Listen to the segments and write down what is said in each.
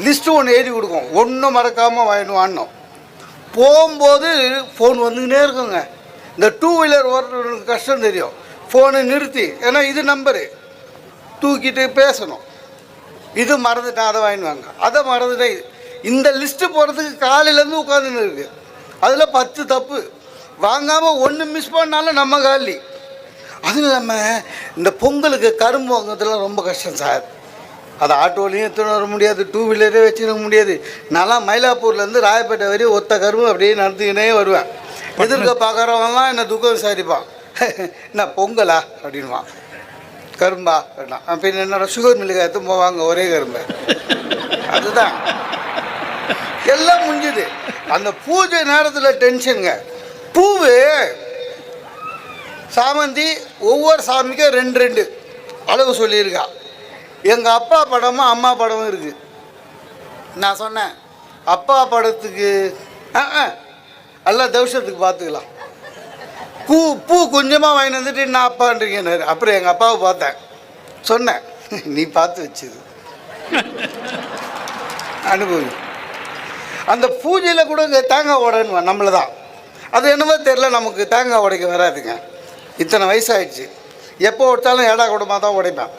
List ஒன்று எழுதி கொடுக்கும், ஒன்றும் மறக்காமல் வாங்கினோம். போகும்போது ஃபோன் வந்துக்கினே இருக்குங்க. இந்த டூ வீலர் ஓட்டுறவங்களுக்கு கஷ்டம் தெரியும். ஃபோனை நிறுத்தி, ஏன்னா இது நம்பரு தூக்கிட்டு பேசணும். இது மறந்துட்டேன், அதை வாங்கிடுவாங்க, அதை மறந்துட்டேன். இந்த லிஸ்ட்டு போகிறதுக்கு காலையிலேருந்து உட்காந்துன்னு இருக்குது. அதில் 10 தப்பு. வாங்காமல் ஒன்று மிஸ் பண்ணாலும் நம்ம காலி. அதுவும் இல்லாமல் இந்த பொங்கலுக்கு கரும்பு வாங்குறதுலாம் ரொம்ப கஷ்டம் சார். அதை ஆட்டோலையும் எடுத்துன்னு வர முடியாது, டூ வீலரே வச்சுக்க முடியாது. நான்லாம் மயிலாப்பூர்லேருந்து ராயப்பேட்டை வரையும் ஒத்த கரும்பு அப்படியே நடத்திக்கினே வருவேன். எதிர்க்க பார்க்குறவங்கலாம் என்னை துக்கம் விசாரிப்பான், என்ன பொங்கலா அப்படின்வான். கரும்பா வேண்டாம், அப்போ என்னோட சுகர் மில்லுக்கு எடுத்து போவாங்க ஒரே கரும்பு. அதுதான் எல்லாம் முடிஞ்சுது. அந்த பூஜை நேரத்தில் டென்ஷனுங்க. பூவு சாமந்தி ஒவ்வொரு சாமிக்கும் 2 அளவு சொல்லியிருக்கா. எங்கள் அப்பா படமும் அம்மா படமும் இருக்குது. நான் சொன்னேன், அப்பா படத்துக்கு எல்லாம் தவுஷத்துக்கு பார்த்துக்கலாம், பூ கொஞ்சமாக வாங்கி வந்துட்டு நான் அப்பான்றீங்கன்னாரு. அப்புறம் எங்கள் அப்பாவை பார்த்தேன், சொன்னேன், நீ பார்த்து வச்சுது அனுபவி. அந்த பூஜையில் கூட இங்கே தேங்காய் உடைன்னு நம்மளை தான். அது என்னவோ தெரில, நமக்கு தேங்காய் உடைக்க வராதுங்க. இத்தனை வயசாகிடுச்சு. எப்போ உடைச்சாலும் ஏடா கூடமாக தான் உடைப்பேன்.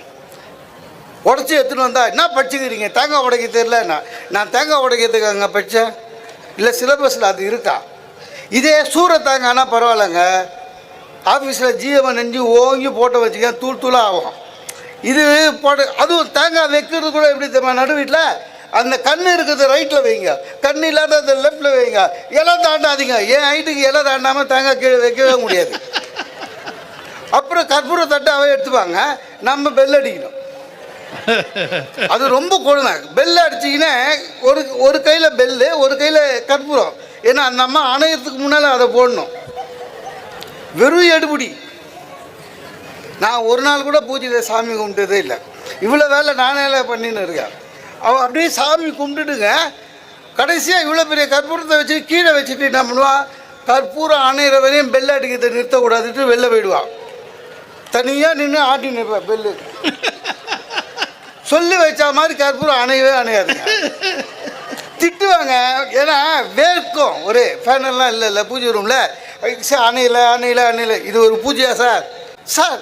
உடச்சி எடுத்துன்னு வந்தால் என்ன படிச்சுக்கிறீங்க, தேங்காய் உடைக்க தெரிலன்னா. நான் தேங்காய் உடைக்கிறதுக்கு அங்கே படித்தேன் இல்லை, சிலபஸில் அது இருக்கா? இதே சூற தேங்காய்னா பரவாயில்லைங்க, ஆஃபீஸில் ஜிஎம்ஐ நெஞ்சு ஓங்கி போட்டு வச்சுக்க தூள் தூளாக ஆகும். இது போட்டு அதுவும் தேங்காய் வைக்கிறது கூட எப்படி தெரியுமா, நடு வீட்டில் அந்த கண் இருக்கிறது ரைட்டில் வைங்க, கண் இல்லாத அந்த லெஃப்டில் வைங்க. இலை தாண்டாதீங்க, என் ஹைட்டுக்கு இலை தாண்டாமல் தேங்காய் கீழே வைக்கவே முடியாது. அப்புறம் கற்பூர தட்டாவே எடுத்துப்பாங்க, நம்ம பெல் அடிக்கணும். அது ரொம்ப கொடுமை. பெல் அடிச்சிக்கினே ஒரு கையில் பெல்லு, ஒரு கையில் கற்பூரம். ஏன்னா அந்த அம்மா அணையத்துக்கு முன்னால் அதை போடணும். வெறும் எடுபடி. நான் ஒரு நாள் கூட பூஜையில் சாமி கும்பிட்டதே இல்லை. இவ்வளோ வேலை நானே பண்ணின்னு இருக்கேன். அவன் அப்படியே சாமி கும்பிட்டுடுங்க, கடைசியாக இவ்வளோ பெரிய கற்பூரத்தை வச்சு கீழே வச்சுட்டு என்ன பண்ணுவான், கற்பூரம் அணையிற வரையும் பெல் அடிக்கிறத நிறுத்தக்கூடாதுட்டு வெளில போயிடுவான். தனியாக நின்று ஆட்டி நிற்பேன் பெல்லு. சொல்லி வச்சா மாதிரி கற்பூரம் அணையவே அணையாதுங்க. திட்டுவாங்க, ஏன்னா வேர்க்கும். ஒரு ஃபேனெல்லாம் இல்லை பூஜை ரூமில். சார் அணையில. இது ஒரு பூஜையா சார்? சார்